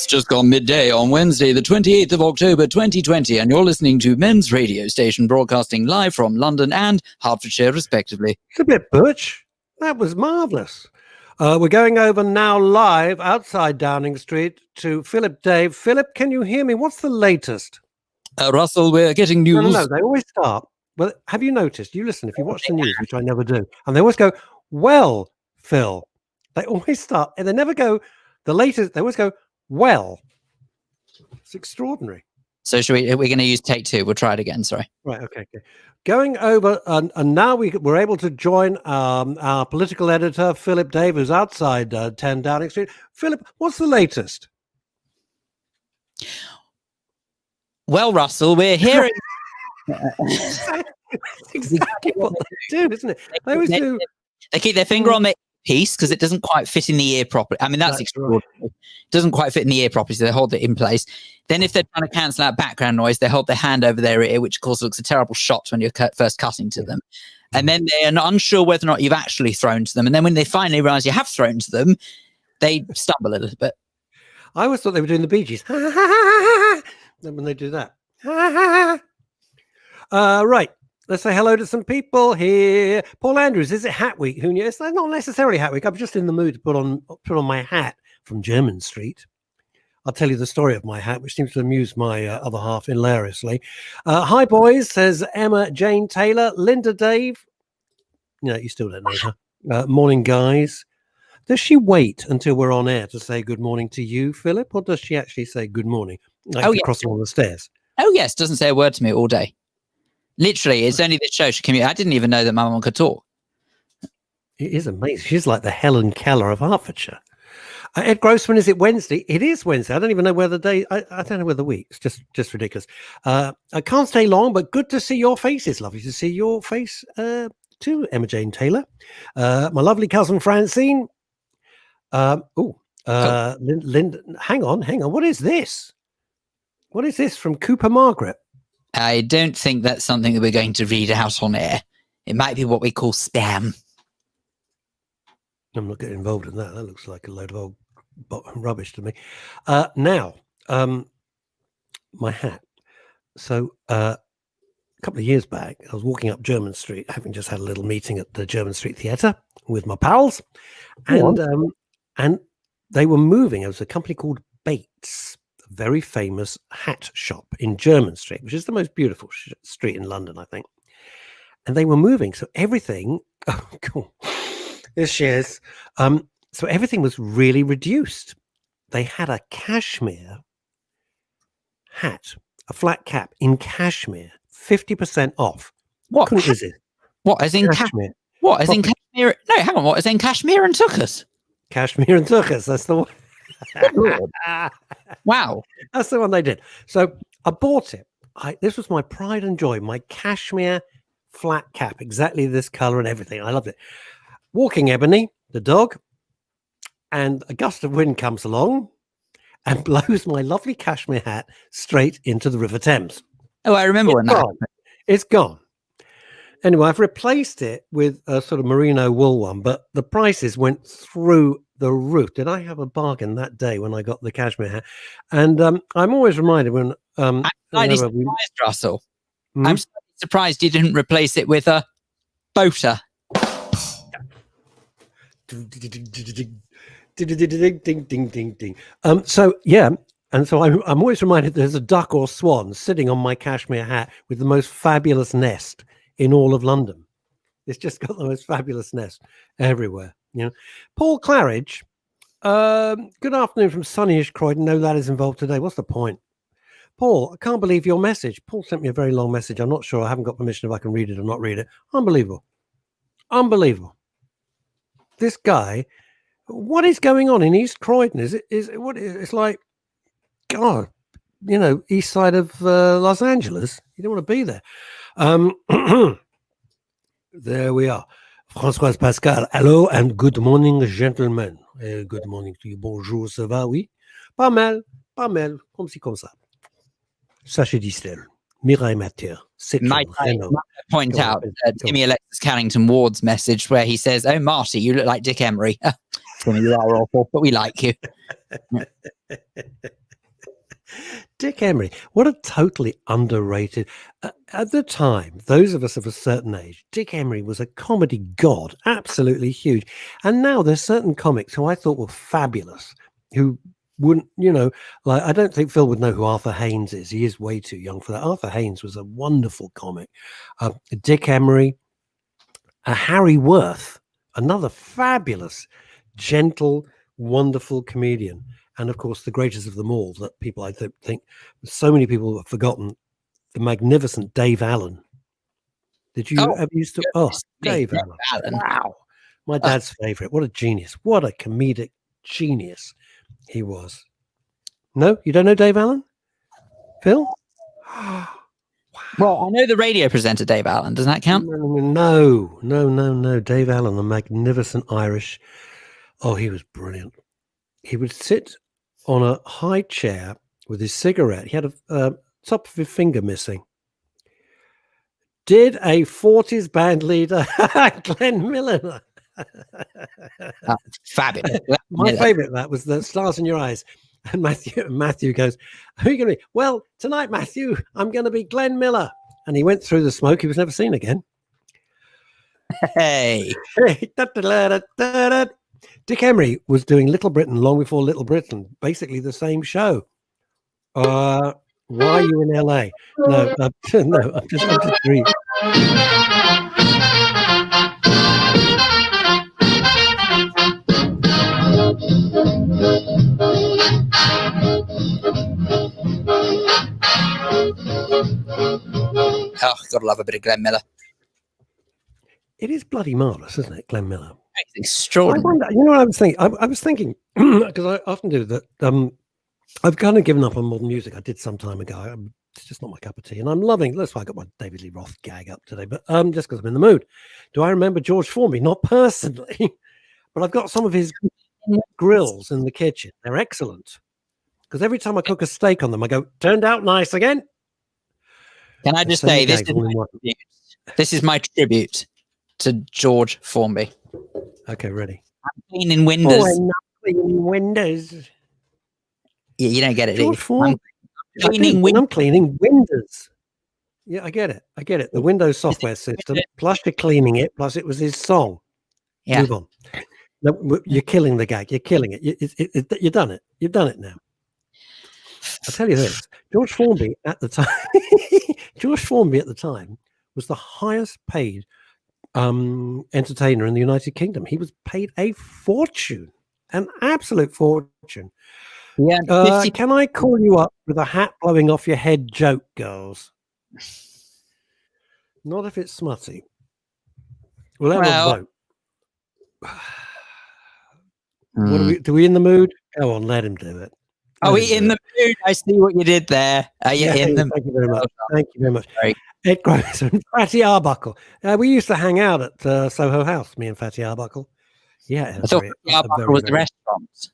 just gone midday on Wednesday, the 28th of October, 2020, and you're listening to Men's Radio Station, broadcasting live from London and Hertfordshire, respectively. It's a bit butch. That was marvellous. We're going over now live outside Downing Street to Philip Dave. Philip, can you hear me? What's the latest? Russell, we're getting news. No, they always start. Well, have you noticed? You listen, if you watch the news, which I never do, and they always go, well, Phil. They always start, and they never go, the latest, they always go, well. It's extraordinary. So we're going to use take two. We'll try it again, sorry. Right, okay. Going over, and now we're able to join our political editor, Philip Dave, who's outside 10 Downing Street. Philip, what's the latest? Well, Russell, we're here. That's exactly what they do, isn't it? They always do. They keep their finger on their piece because it doesn't quite fit in the ear properly. I mean, that's extraordinary. Right. It doesn't quite fit in the ear properly, so they hold it in place. Then if they're trying to cancel out background noise, they hold their hand over their ear, which of course looks a terrible shot when you're first cutting to them. And then they're unsure whether or not you've actually thrown to them. And then when they finally realize you have thrown to them, they stumble a little bit. I always thought they were doing the Bee Gees. When they do that. Right. Let's say hello to some people here. Paul Andrews, is it Hat Week? Who knew? It's not necessarily Hat Week. I'm just in the mood to put on my hat from Jermyn Street. I'll tell you the story of my hat, which seems to amuse my other half hilariously. Hi, boys, says Emma Jane Taylor. Linda Dave. No, you still don't know her. Morning, guys. Does she wait until we're on air to say good morning to you, Philip, or does she actually say good morning? Like crossing all the stairs. Oh, yes. Doesn't say a word to me all day. Literally, it's only this show she can. I didn't even know that my mum could talk. It is amazing. She's like the Helen Keller of Hertfordshire. Ed Grossman, is it Wednesday? It is Wednesday. I don't even know where the day. I don't know where the week. It's just ridiculous. I can't stay long, but good to see your faces. Lovely to see your face too, Emma Jane Taylor. My lovely cousin Francine. Linda. Hang on. What is this? What is this from Cooper Margaret? I don't think that's something that we're going to read out on air. It might be what we call spam. I'm not getting involved in that. That looks like a load of old rubbish to me. Now, my hat. So a couple of years back, I was walking up Jermyn Street, having just had a little meeting at the Jermyn Street Theatre with my pals. And they were moving. It was a company called Bates, a very famous hat shop in Jermyn Street, which is the most beautiful street in London, I think. And they were moving. So everything, oh, cool. There she is. So everything was really reduced. They had a cashmere hat, a flat cap in cashmere, 50% off. What? Couldn't resist. What? As in cashmere? What? As in cashmere? No, hang on. What? As in cashmere and took us? Cashmere and took us. That's the one. Wow. That's the one they did. So I bought it. This was my pride and joy, my cashmere flat cap, exactly this color and everything. I loved it. Walking Ebony, the dog, and a gust of wind comes along and blows my lovely cashmere hat straight into the River Thames. Oh, I remember when that happened. It's gone. Anyway, I've replaced it with a sort of merino wool one, but the prices went through the roof. Did I have a bargain that day when I got the cashmere hat? And I'm always reminded when... I'm slightly surprised, Russell. I'm surprised you didn't replace it with a boater. So yeah, and so I'm always reminded there's a duck or swan sitting on my cashmere hat with the most fabulous nest in all of London. It's just got the most fabulous nest everywhere. You know, Paul Claridge. Good afternoon from sunnyish Croydon. No lad is involved today. What's the point? Paul, I can't believe your message. Paul sent me a very long message. I'm not sure. I haven't got permission if I can read it or not read it. Unbelievable. This guy, what is going on in East Croydon? It's like, God, you know, east side of Los Angeles. You don't want to be there. There we are. Françoise Pascal, hello and good morning, gentlemen. Good morning to you. Bonjour, ça va, oui? Pas mal, comme ci, comme ça. Sacha Distel, Mireille Mathieu. Might I point out Timmy Alexis Carrington Ward's message where he says, "Oh, Marty, you look like Dick Emery." Timmy. You are awful, but we like you. Dick Emery, what a totally underrated. At the time, those of us of a certain age, Dick Emery was a comedy god, absolutely huge. And now there's certain comics who I thought were fabulous, who wouldn't, like, I don't think Phil would know who Arthur Haynes is. He is way too young for that. Arthur Haynes was a wonderful comic. Dick Emery, Harry Worth, another fabulous, gentle, wonderful comedian. And of course, the greatest of them all, that people, I think so many people have forgotten, the magnificent Dave Allen. Did you ever used to? Oh, Dave Allen. Wow. My dad's favorite. What a genius. What a comedic genius he was. No, you don't know Dave Allen? Phil? Wow. Well, I know the radio presenter Dave Allen. Does that count? No. Dave Allen, the magnificent Irish. Oh, he was brilliant. He would sit on a high chair with his cigarette. He had a top of his finger missing. Did a 40s band leader, Glenn Miller. Fabulous. My favorite of that was the Stars in Your Eyes. And Matthew goes, who are you going to be? Well, tonight, Matthew, I'm going to be Glenn Miller. And he went through the smoke. He was never seen again. Hey. Dick Emery was doing Little Britain long before Little Britain, basically the same show. Why are you in LA? No, I'm just reading. Oh, gotta love a bit of Glenn Miller. It is bloody marvelous, isn't it, Glenn Miller? It's extraordinary. You know what I was thinking? I was thinking, because I often do that. I've kind of given up on modern music. I did some time ago. It's just not my cup of tea, and I'm loving. That's why I got my David Lee Roth gag up today. But just because I'm in the mood. Do I remember George Formby? Not personally, but I've got some of his grills in the kitchen. They're excellent. Because every time I cook a steak on them, I go, turned out nice again. Can I just say this is my tribute to George Formby. Okay, ready. I'm cleaning windows. Oh, I'm not cleaning windows. Yeah, you don't get it. George Formby. I'm cleaning windows. Yeah, I get it. The Windows software system. Plus you're cleaning it. Plus it was his song. Yeah. Move on. No, you're killing the gag. You're killing it. You've done it. You've done it now. I'll tell you this. George Formby at the time was the highest paid entertainer in the United Kingdom. He was paid a fortune, an absolute fortune. Yeah. Can I call you up with a hat blowing off your head joke, girls? Not if it's smutty. We'll have a vote. Do we in the mood? Go on, let him do it. Are we in the mood? I see what you did there. Are you in the mood? Thank you very much. Thank you very much. Ed Gross and Fatty Arbuckle. We used to hang out at Soho House, me and Fatty Arbuckle. Yeah. I thought Fatty Arbuckle was the restaurant.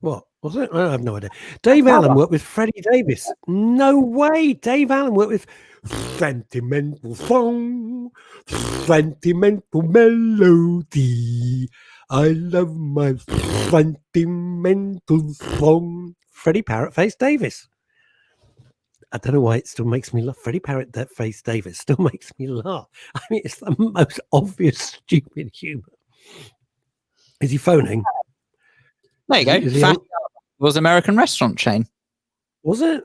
What was it? I have no idea. Dave Allen worked with Freddie Davis. No way. Dave Allen worked with Sentimental Song, Sentimental Melody. I love my sentimental song. Freddie Parrotface Davis. I don't know why it still makes me laugh. Freddie Parrotface Davis still makes me laugh. I mean, it's the most obvious stupid humor. Is he phoning? There you go. Fatty was American restaurant chain. Was it?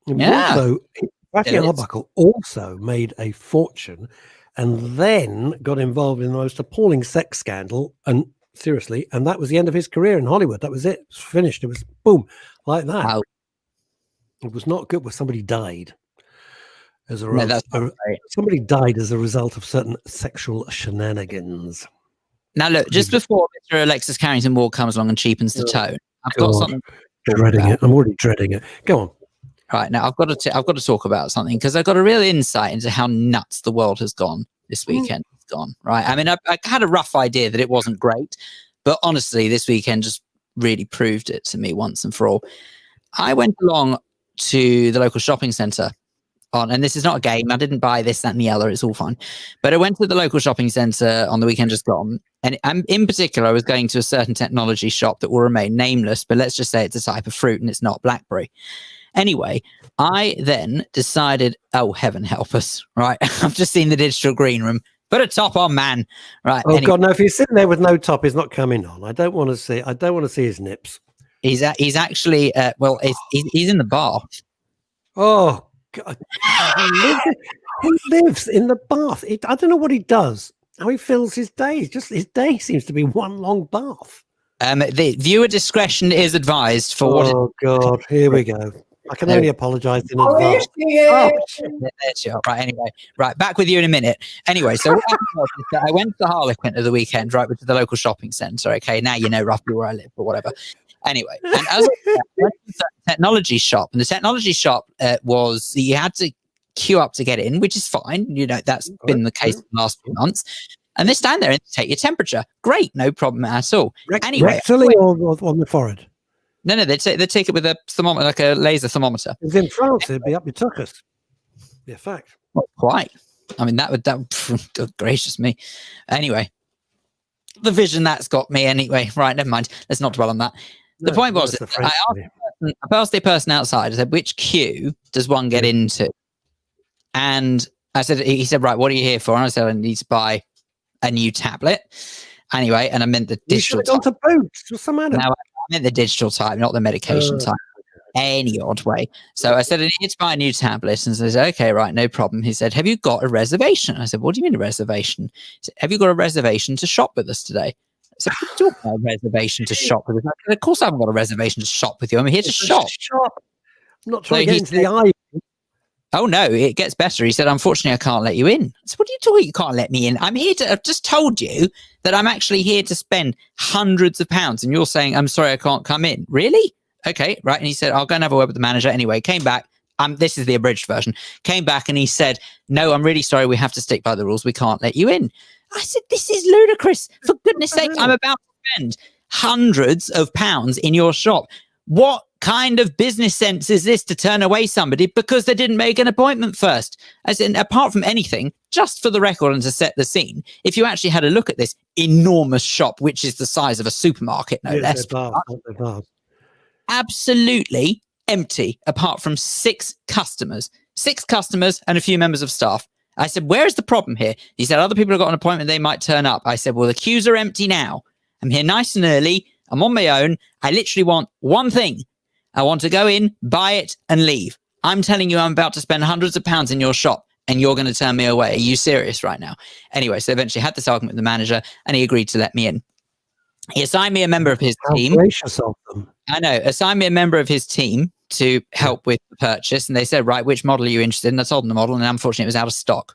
Yeah. Also, Fatty Arbuckle also made a fortune and then got involved in the most appalling sex scandal. And seriously, and that was the end of his career in Hollywood. That was it. It was finished. It was boom, like that. Wow. It was not good when somebody died as a result. Somebody died as a result of certain sexual shenanigans. Now, look, just before Mr. Alexis Carrington Ward comes along and cheapens the tone, I've got something. Dreading it. I'm already dreading it. Go on. Right, now I've got to talk about something because I've got a real insight into how nuts the world has gone this weekend. It's gone, right? I mean, I had a rough idea that it wasn't great, but honestly, this weekend just really proved it to me once and for all. I went along to the local shopping centre and this is not a game. I didn't buy this, that, and the other. It's all fine. But I went to the local shopping centre on the weekend just gone, And in particular, I was going to a certain technology shop that will remain nameless, but let's just say it's a type of fruit and it's not blackberry. Anyway, I then decided, oh, heaven help us, right? I've just seen the digital green room. Put a top on, man. Right. Oh, God, no, if he's sitting there with no top, he's not coming on. I don't want to see his nips. He's actually, he's in the bar. Oh, God. He lives in the bath. I don't know what he does. How he fills his days. Just his day seems to be one long bath. The viewer discretion is advised for what. Oh, God. Here we go. I can only apologise in advance. Right. Anyway, right. Back with you in a minute. Anyway, so what happened was that I went to the Harlequin at the weekend, right, which is the local shopping centre. Okay, now you know roughly where I live, but whatever. Anyway, and as I went to the technology shop, and the technology shop was you had to queue up to get in, which is fine. You know, that's been the case for the last few months. And they stand there and take your temperature. Great, no problem at all. Anyway, rectally or on the forehead? No, they take it with a thermometer, like a laser thermometer. If in France, it'd be up your tuchus. Be a fact. Not quite. I mean, that would good gracious me. Anyway, the vision that's got me. Anyway, right, never mind. Let's not dwell on that. The point was, I asked the person outside. I said, "Which queue does one get into?" And I said, he said, "Right, what are you here for?" And I said, "I need to buy a new tablet." Anyway, and I meant the digital. You should have gone to Boots. What's the matter? Now, I meant the digital type, not the medication type. Any odd way. So I said, I need to buy a new tablet. And so he said, okay, right, no problem. He said, have you got a reservation? I said, what do you mean a reservation? He said, have you got a reservation to shop with us today? I said, what do you talk about a reservation to shop with us? I said, of course I haven't got a reservation to shop with you. I'm here to shop. I'm not trying to get into the eye. Oh, no, it gets better. He said, unfortunately, I can't let you in. I said, what are you talking? You can't let me in. I've just told you that I'm actually here to spend hundreds of pounds. And you're saying, I'm sorry, I can't come in. Really? Okay, right. And he said, I'll go and have a word with the manager. Anyway, came back. This is the abridged version. Came back and he said, no, I'm really sorry. We have to stick by the rules. We can't let you in. I said, this is ludicrous. For goodness sake, I'm about to spend hundreds of pounds in your shop. What kind of business sense is this to turn away somebody because they didn't make an appointment first? As in, apart from anything, just for the record and to set the scene, if you actually had a look at this enormous shop, which is the size of a supermarket, no less, absolutely empty, apart from 6 customers and a few members of staff. I said, where's the problem here? He said, other people have got an appointment. They might turn up. I said, well, the queues are empty now. I'm here nice and early. I'm on my own. I literally want one thing. I want to go in, buy it, and leave. I'm telling you, I'm about to spend hundreds of pounds in your shop, and you're going to turn me away. Are you serious right now? Anyway, so eventually had this argument with the manager, and he agreed to let me in. He assigned me a member of his team. Gracious of them. I know. Assigned me a member of his team to help with the purchase, and they said, right, which model are you interested in? I told them the model, and unfortunately, it was out of stock.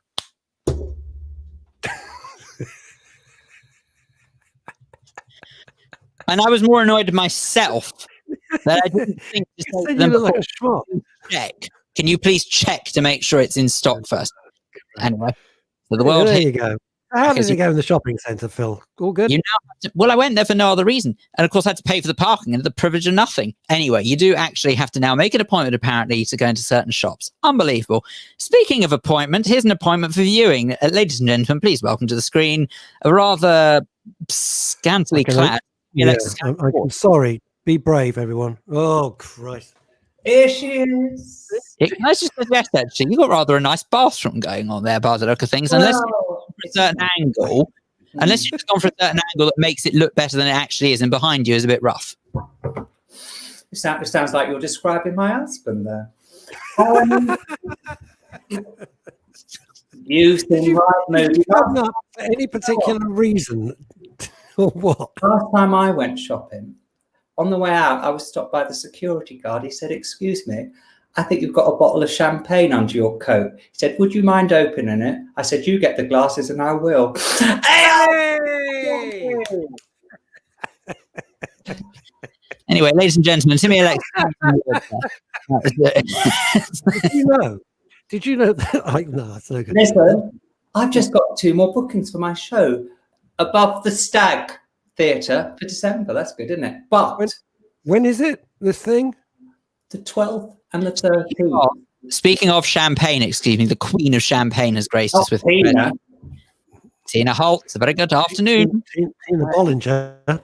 And I was more annoyed with myself that I didn't think to say to them, like a schmuck. check. Can you please check to make sure it's in stock first? Anyway, so the world. There you go. How did it go in the shopping centre, Phil? All good? Well, I went there for no other reason. And of course, I had to pay for the parking and the privilege of nothing. Anyway, you do actually have to now make an appointment, apparently, to go into certain shops. Unbelievable. Speaking of appointment, here's an appointment for viewing. Ladies and gentlemen, please welcome to the screen a rather scantily clad. Yeah, I'm sorry. Be brave, everyone. Oh, Christ. Here she is. Can I just suggest, actually, you've got rather a nice bathroom going on there by the look of things. Unless a certain angle, unless you've just gone for a certain angle that makes it look better than it actually is, and behind you is a bit rough. It sounds like you're describing my husband there. You seem right, maybe not for any particular reason, or what? Last time I went shopping, on the way out, I was stopped by the security guard. He said, "Excuse me, I think you've got a bottle of champagne under your coat." He said, "Would you mind opening it?" I said, "You get the glasses and I will." Hey! Anyway, ladies and gentlemen, Timmy Alex. Did you know that? No, that's no good. Listen, I've just got 2 more bookings for my show above the Stag Theatre for December. That's good, isn't it? But when is it? This thing? The 12th and the 13th. Speaking of champagne, excuse me, the Queen of Champagne has graced us with. Tina Holtz, a very good afternoon. Tina Bollinger.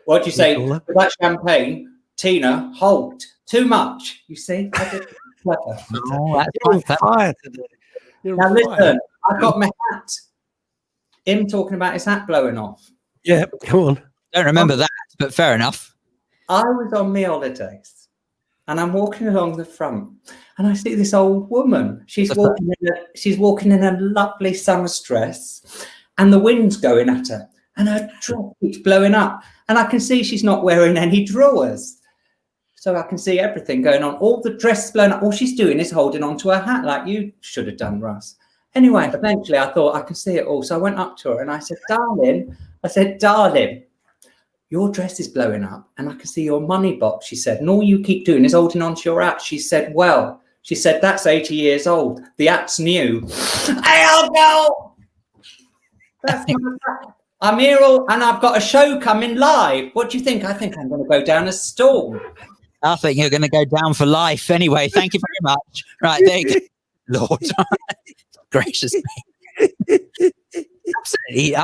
What do you say? Call her. With that champagne, Tina Holt. Too much. You see? I did clever. Oh, that's You're on quite clever. fire today. You're Now on fire. listen, I've got my hat. Him talking about his hat blowing off. Yeah, come on. Don't remember that, but fair enough. I was on my holidays and I'm walking along the front and I see this old woman. She's walking in a lovely summer's dress and the wind's going at her and her dress keeps blowing up. And I can see she's not wearing any drawers. So I can see everything going on. All the dress blowing up. All she's doing is holding onto her hat like you should have done, Russ. Anyway, eventually I thought I could see it all. So I went up to her and I said, darling, your dress is blowing up and I can see your money box, she said. And all you keep doing is holding onto your hat. She said, that's 80 years old. The hat's new. I'll go. That's my hat. I'm here and I've got a show coming live. What do you think? I think I'm going to go down a storm. I think you're going to go down for life anyway. Thank you very much. Right, there you go. Lord. Gracious me. Absolutely. I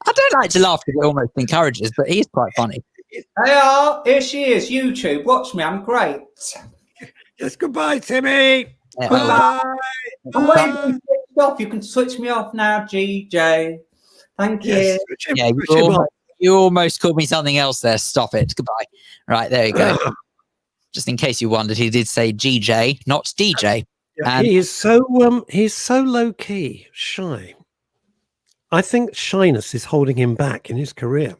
don't like to laugh because it almost encourages, but he's quite funny. Here she is, YouTube. Watch me, I'm great. Yes, goodbye, Timmy. Yeah. Bye. I'm waiting to be switched off. You can switch me off now, GJ. Thank you. Yes, Yeah, you almost called me something else there. Stop it. Goodbye. Right, there you go. Just in case you wondered, he did say GJ, not DJ. Yeah, he's so low key, shy. I think shyness is holding him back in his career.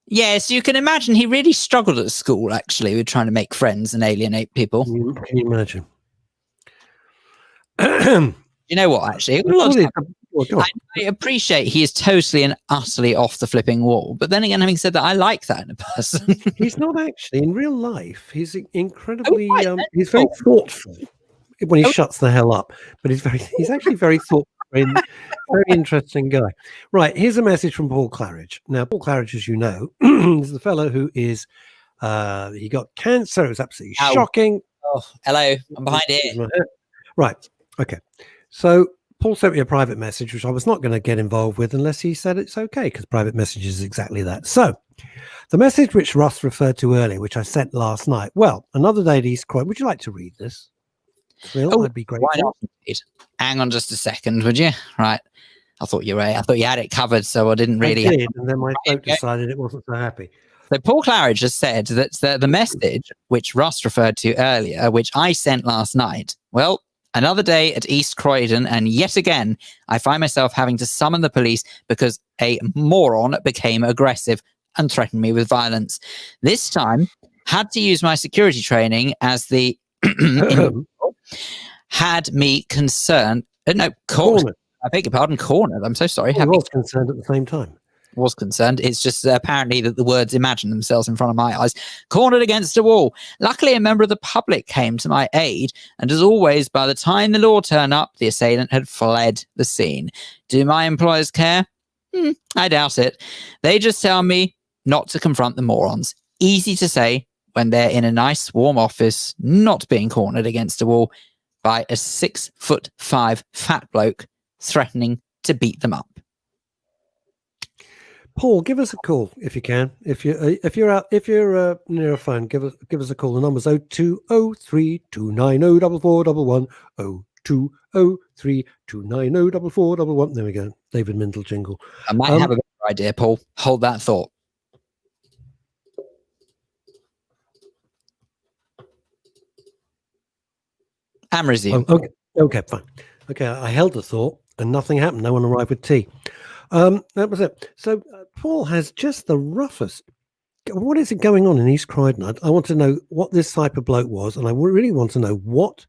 Yes, you can imagine he really struggled at school, actually, with trying to make friends and alienate people. Can you imagine? You know what, actually? I appreciate he is totally and utterly off the flipping wall. But then again, having said that, I like that in a person. He's not actually. In real life, he's incredibly... he's very thoughtful when he shuts the hell up. But he's actually very thoughtful. Very interesting guy. Right, here's a message from Paul Claridge. Now, Paul Claridge, as you know, is the fellow who is he got cancer. It was absolutely shocking. Oh, hello, I'm behind here. Right, okay. So Paul sent me a private message, which I was not going to get involved with unless he said it's okay, because private messages is exactly that. So the message which Russ referred to earlier, which I sent last night. Well, another day at East Croydon. Would you like to read this? Phil, I'd be grateful. Why not? Hang on just a second, would you? Right. I thought you had it covered, so I didn't really. I did, and then my throat decided it wasn't so happy. So Paul Claridge has said that the message which Russ referred to earlier, which I sent last night, well, another day at East Croydon, and yet again, I find myself having to summon the police because a moron became aggressive and threatened me with violence. This time, had to use my security training as the had me concerned. Cornered. I beg your pardon, cornered. I'm so sorry. I was concerned at the same time. Was concerned. It's just apparently that the words imagine themselves in front of my eyes. Cornered against a wall. Luckily, a member of the public came to my aid, and as always, by the time the law turned up, the assailant had fled the scene. Do my employers care? I doubt it. They just tell me not to confront the morons. Easy to say when they're in a nice, warm office, not being cornered against a wall by a 6'5" fat bloke threatening to beat them up. Paul, give us a call if you can. If you're near a phone, give us a call. The number's 0203290411 0203290411. There we go. David Mindel jingle. I might have a better idea, Paul. Hold that thought. I'm resumed. Okay, fine. Okay, I held the thought and nothing happened. No one arrived with tea. That was it. So Paul has just the roughest. What is it going on in East Croydon? I want to know what this type of bloke was, and I really want to know what.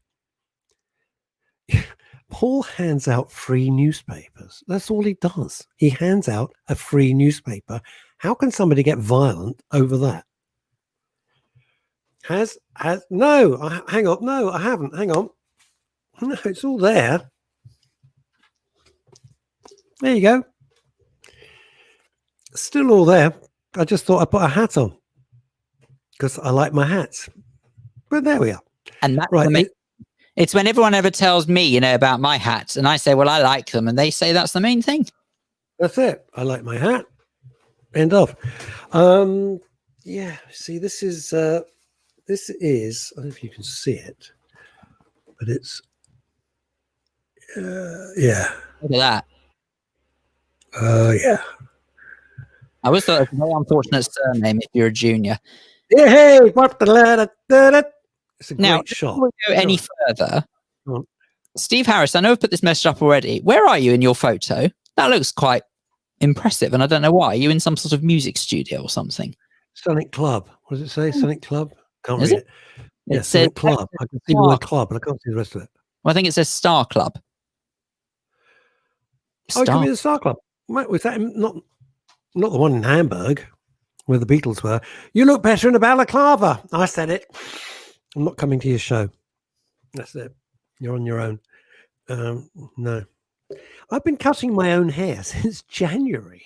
Paul hands out free newspapers. That's all he does. He hands out a free newspaper. How can somebody get violent over that? No, hang on. No, I haven't. Hang on. No, it's all there. There you go. Still all there. I just thought I'd put a hat on because I like my hats. But there we are. And that's right. It's when everyone ever tells me, about my hats, and I say, well, I like them, and they say that's the main thing. That's it. I like my hat. End of. Yeah. See, this is. I don't know if you can see it, but it's. Yeah. Look at that. Yeah. I always thought it was a very unfortunate surname if you're a junior. Yeah. Hey, what the? It's a Now, great shot. before we go any further, Go on. Steve Harris, I know I've put this message up already. Where are you in your photo? That looks quite impressive, and I don't know why. Are you in some sort of music studio or something? Sonic Club. What does it say? Sonic Club? Can't Is read it? it. Yeah, It says Sonic Club. I can see the word club, but I can't see the rest of it. Well, I think it says Star Club. Oh, it could be the Star Club. Was that not the one in Hamburg where the Beatles were? You look better in a balaclava. I said it. I'm not coming to your show. That's it. You're on your own. No. I've been cutting my own hair since January.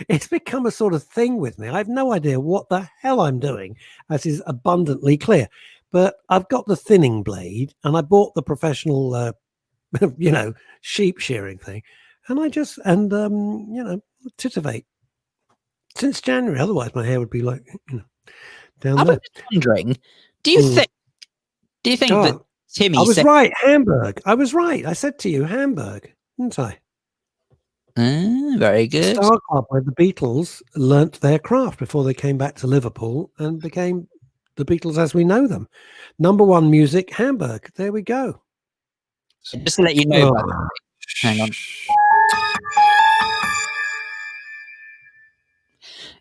It's become a sort of thing with me. I have no idea what the hell I'm doing, as is abundantly clear. But I've got the thinning blade, and I bought the professional, sheep shearing thing, and I just titivate since January. Otherwise, my hair would be like down I there. was just wondering, do you think that Timmy? I was right, Hamburg. I was right. I said to you, Hamburg, didn't I? Very good. Star Club, where the Beatles learnt their craft before they came back to Liverpool and became the Beatles as we know them. Number one music, Hamburg. There we go. Just to let you know, hang on.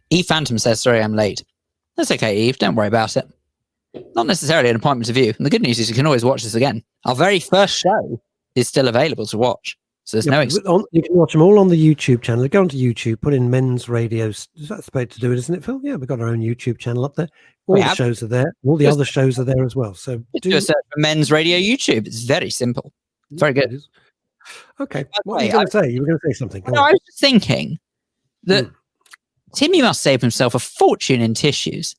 Eve Phantom says, sorry, I'm late. That's okay, Eve. Don't worry about it. Not necessarily an appointment to view. And the good news is you can always watch this again. Our very first show is still available to watch. So there's no excuse. You can watch them all on the YouTube channel. Go onto YouTube, put in Men's Radio. Is that supposed to do it, isn't it, Phil? Yeah, we've got our own YouTube channel up there. All the shows are there. All the other shows are there as well. So do a search for Men's Radio YouTube. It's very simple. Very good. Okay. What were you going to say? You were going to say something. No, I was just thinking that Timmy must save himself a fortune in tissues.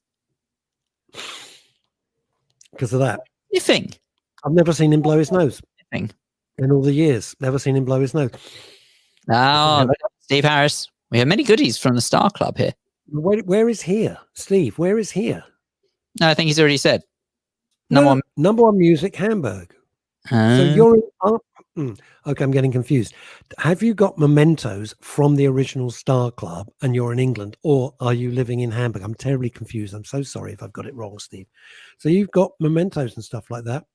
Because of that? You think? I've never seen him blow his nose. You think? In all the years, never seen him blow his nose. Oh, Steve Harris. We have many goodies from the Star Club here. Where is here? Steve, where is here? No, I think he's already said. Number one music, Hamburg. So you're in, okay, I'm getting confused. Have you got mementos from the original Star Club and you're in England, or are you living in Hamburg? I'm terribly confused. I'm so sorry if I've got it wrong, Steve. So you've got mementos and stuff like that.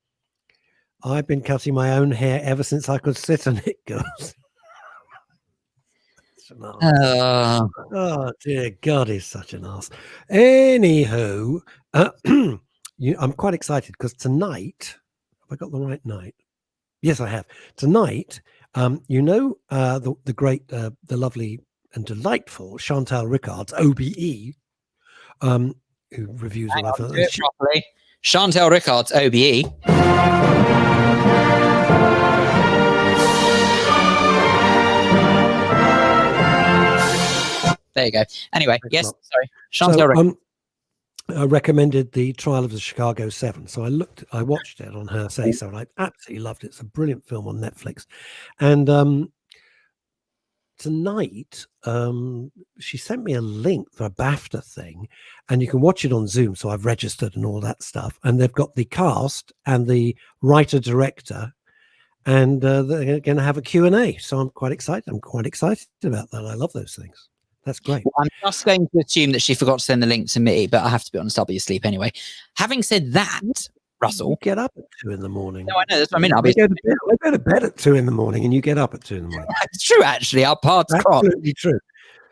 I've been cutting my own hair ever since I could sit on it, girls. Oh, dear God, he's such an ass. Anywho, I'm quite excited because tonight, have I got the right night? Yes, I have. Tonight, the great, the lovely and delightful Chantal Ricard's OBE, who reviews all of it properly. Chantal Ricard's OBE. There you go. Anyway, yes, sorry. Chantal Ricard. I recommended the Trial of the Chicago 7. So I watched it on her say so, and I absolutely loved it. It's a brilliant film on Netflix. And tonight, she sent me a link for a BAFTA thing, and you can watch it on Zoom. So I've registered and all that stuff. And they've got the cast and the writer-director, and they're going to have a Q&A. So I'm quite excited. I'm quite excited about that. I love those things. That's great. Well, I'm just going to assume that she forgot to send the link to me, but I have to be honest, I'll be asleep anyway. Having said that, Russell. You get up at 2 a.m. No, I know. That's what I mean. I go to bed at 2 a.m, and you get up at 2 a.m. It's true, actually. Our paths cross. Absolutely true.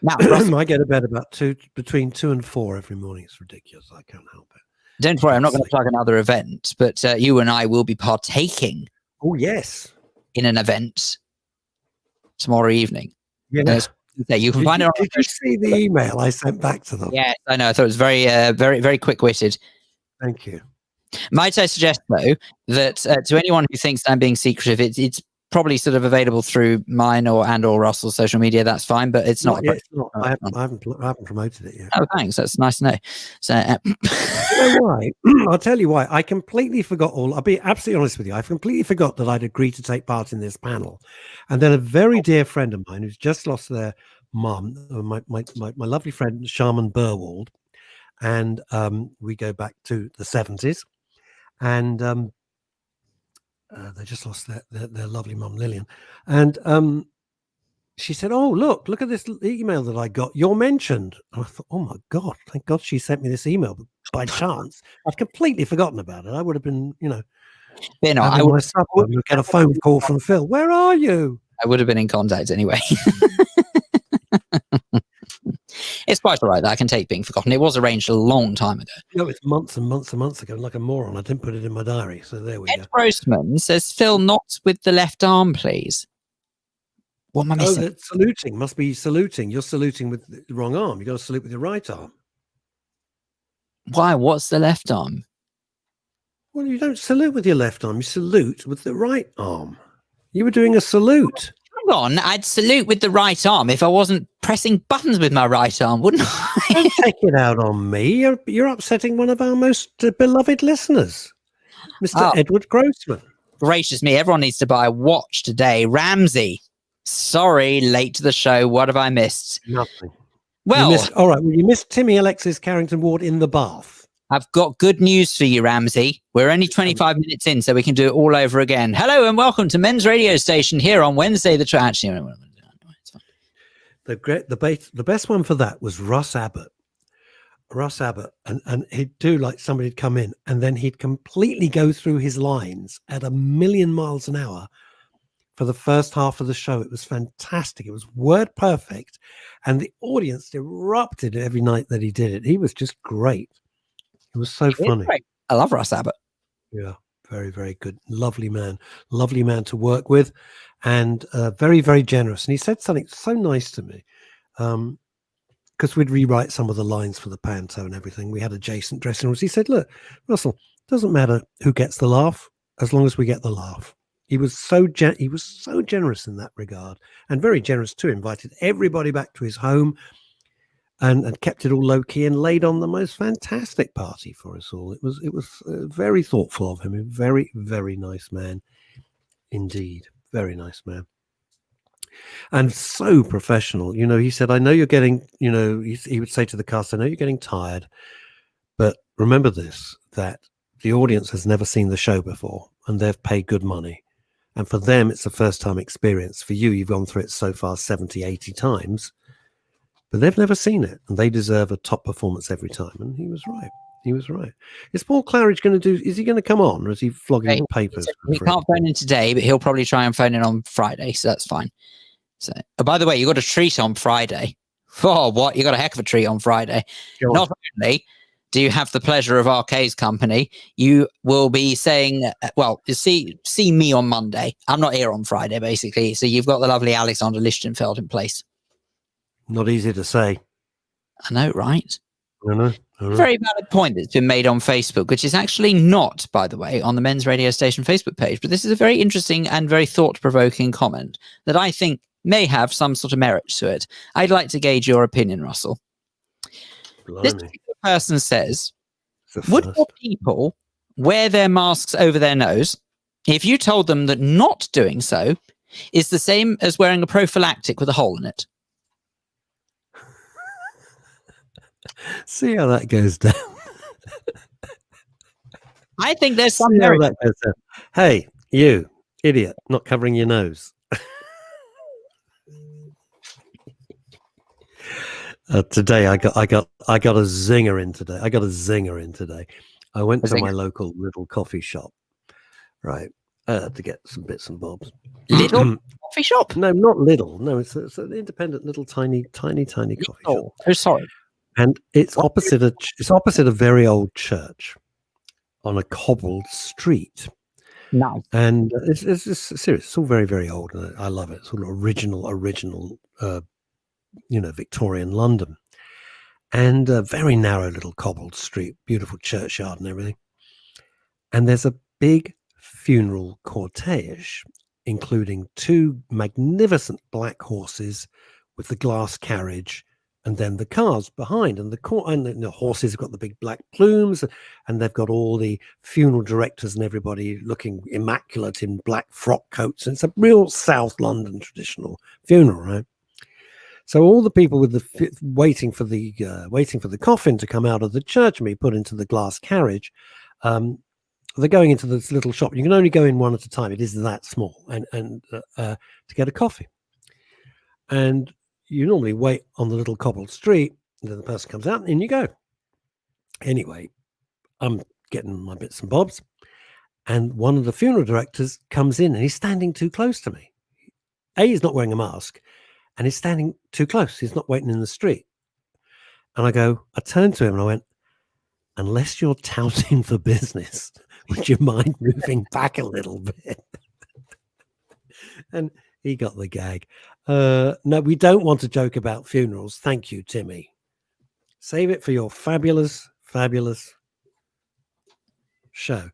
Now, I get to bed about between 2 and 4 every morning. It's ridiculous. I can't help it. Don't worry. I'm not going to plug another event, but you and I will be partaking. Oh, yes. In an event tomorrow evening. Yeah. You can find it on. Did you see the email I sent back to them? Yes, I know. I thought it was very, very quick-witted. Thank you. Might I suggest, though, that to anyone who thinks I'm being secretive, it's probably sort of available through mine or Russell's social media. That's fine, but it's not. Yet, it's not. I haven't promoted it yet. Oh, thanks. That's nice to know. So, you know why? I'll tell you why. I completely forgot I'll be absolutely honest with you. I completely forgot that I'd agreed to take part in this panel. And then a very dear friend of mine who's just lost their mum, my lovely friend, Sharman Burwald. And we go back to the 70s. And they just lost their lovely mum, Lillian. And she said, "Oh, look at this email that I got. You're mentioned." And I thought, "Oh my God, thank God she sent me this email." But by chance, I'd completely forgotten about it. I would have been, I would get a phone call from Phil. Where are you? I would have been in contact anyway. It's quite all right that I can take being forgotten. It was arranged a long time ago. No, it's months and months and months ago, like a moron. I didn't put it in my diary. So there we go. Ed Grossman says, "Phil, not with the left arm, please." What am I missing? Oh, that's saluting. Must be saluting. You're saluting with the wrong arm. You got to salute with your right arm. Why? What's the left arm? Well, you don't salute with your left arm. You salute with the right arm. You were doing a salute. Hang on, I'd salute with the right arm if I wasn't pressing buttons with my right arm, wouldn't I? Don't take it out on me. You're upsetting one of our most beloved listeners, Mr. Edward Grossman. Gracious me, everyone needs to buy a watch today. Ramsey, sorry, late to the show. What have I missed? Nothing. Well, you missed Timmy Alexis Carrington Ward in the bath. I've got good news for you, Ramsey. We're only 25 minutes in, so we can do it all over again. Hello and welcome to Men's Radio Station here on Wednesday. It's fine. The best one for that was Russ Abbott. And he'd do like somebody'd come in and then he'd completely go through his lines at 1,000,000 miles an hour for the first half of the show. It was fantastic. It was word perfect. And the audience erupted every night that he did it. He was just great. It was so funny. I love Russ Abbott. Yeah, very, very good. Lovely man to work with, and very, very generous. And he said something so nice to me, because we'd rewrite some of the lines for the panto and everything. We had adjacent dressing rooms. He said, "Look, Russell, doesn't matter who gets the laugh, as long as we get the laugh." He was so generous in that regard, and very generous too. Invited everybody back to his home. And kept it all low key and laid on the most fantastic party for us all. It was very thoughtful of him. A very, very nice man indeed. Very nice man. And so professional. He said, "I know you're getting," he would say to the cast, "I know you're getting tired, but remember this, that the audience has never seen the show before and they've paid good money. And for them, it's a first time experience. For you, you've gone through it so far 70, 80 times. But they've never seen it, and they deserve a top performance every time." And he was right. Is Paul Claridge going to do? Is he going to come on, or is he flogging the papers? He can't phone in today, but he'll probably try and phone in on Friday, so that's fine. So, by the way, you got a treat on Friday. Oh, what? You got a heck of a treat on Friday. Not only do you have the pleasure of RK's company, you will be saying, well, you see me on Monday. I'm not here on Friday, basically. So you've got the lovely Alexander Lichtenfeld in place. Not easy to say. I know, right? I know. Very valid point that's been made on Facebook, which is actually not, by the way, on the Men's Radio Station Facebook page. But this is a very interesting and very thought-provoking comment that I think may have some sort of merit to it. I'd like to gauge your opinion, Russell. Blimey. This particular person says, would more people wear their masks over their nose if you told them that not doing so is the same as wearing a prophylactic with a hole in it? See how that goes down. I think there's some merit. That goes down. Hey, you idiot, not covering your nose. Today I got a zinger in today. I went to my local little coffee shop, right, to get some bits and bobs. Little coffee shop? No, not little. No, it's an independent little tiny coffee shop. Oh, sorry. And it's opposite a very old church on a cobbled street. No. And it's serious. It's all very, very old. And I love it. Sort of original, Victorian London. And a very narrow little cobbled street, beautiful churchyard and everything. And there's a big funeral cortege including 2 magnificent black horses with the glass carriage, and then the cars behind, and the horses have got the big black plumes, and they've got all the funeral directors and everybody looking immaculate in black frock coats. And it's a real South London traditional funeral, right? So all the people with waiting for the coffin to come out of the church and be put into the glass carriage, they're going into this little shop. You can only go in one at a time. It is that small, and to get a coffee. And you normally wait on the little cobbled street, and then the person comes out, and in you go. Anyway, I'm getting my bits and bobs, and one of the funeral directors comes in, and he's standing too close to me. He's not wearing a mask, and he's standing too close. He's not waiting in the street. And I turned to him, and I went, unless you're touting for business, would you mind moving back a little bit? And he got the gag. No, we don't want to joke about funerals. Thank you, Timmy. Save it for your fabulous, fabulous show.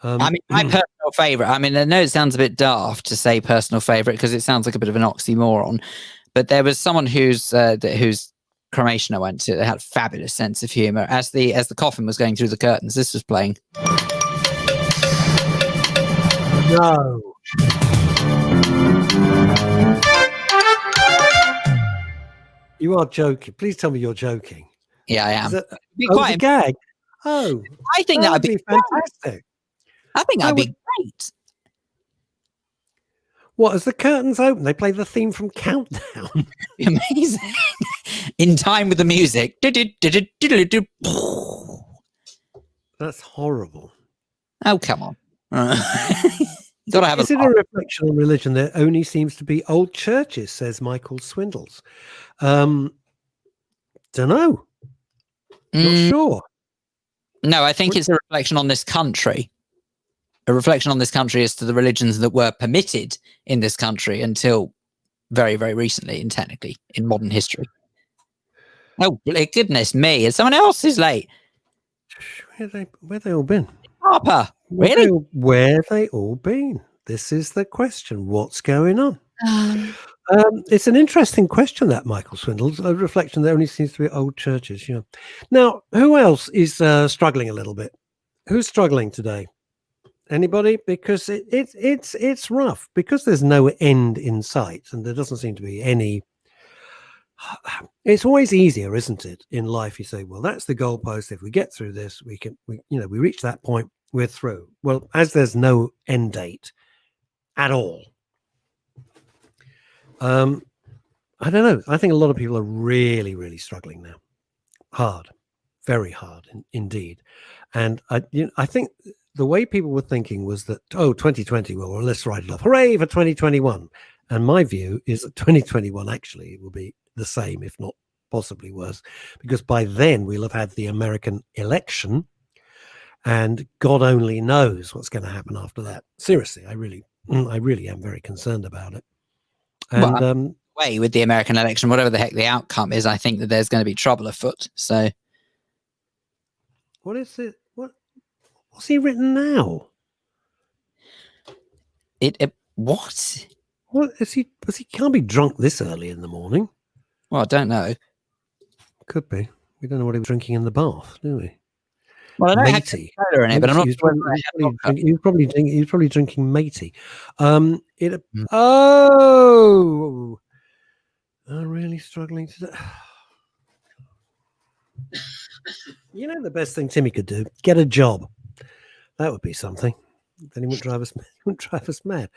I mean, my personal favourite. I mean, I know it sounds a bit daft to say personal favourite because it sounds like a bit of an oxymoron. But there was someone whose cremation I went to that had a fabulous sense of humour. As the coffin was going through the curtains, this was playing. No. You are joking. Please tell me you're joking. Yeah, I am. Quite a gag. Oh, I think that would be fantastic. I think that'd be great. What, as the curtains open, they play the theme from Countdown? Amazing. In time with the music. That's horrible. Oh, come on. Gotta have Is it a reflection on religion? There only seems to be old churches, says Michael Swindles. Don't know. Not sure. No, I think it's a reflection on this country. A reflection on this country as to the religions that were permitted in this country until very, very recently, and technically in modern history. Oh, goodness me! Is someone else is late? Where they all been? Harper, really? Where they all been? This is the question. What's going on? It's an interesting question, that, Michael Swindles. A reflection that only seems to be old churches. Yeah. Now, who else is struggling a little bit? Who's struggling today? Anybody? Because it's rough, because there's no end in sight, and there doesn't seem to be any. It's always easier, isn't it, in life? You say, well, that's the goalpost. If we get through this, we reach that point, we're through. Well, as there's no end date at all. I don't know. I think a lot of people are really, really struggling now. Hard, very hard indeed. And I think the way people were thinking was that, 2020, well, let's write it off. Hooray for 2021. And my view is that 2021 actually will be the same, if not possibly worse, because by then we'll have had the American election, and God only knows what's going to happen after that. Seriously, I really am very concerned about it. And way with the American election, whatever the heck the outcome is, I think that there's going to be trouble afoot. So, what is it? What's he written now? What? What is he? He can't be drunk this early in the morning. Well, I don't know. Could be. We don't know what he was drinking in the bath, do we? Well, I know matey. Soda in it, but I'm not sure. He was probably drinking matey. I'm really struggling today. You know, the best thing Timmy could do: get a job. That would be something. Then he wouldn't drive us mad.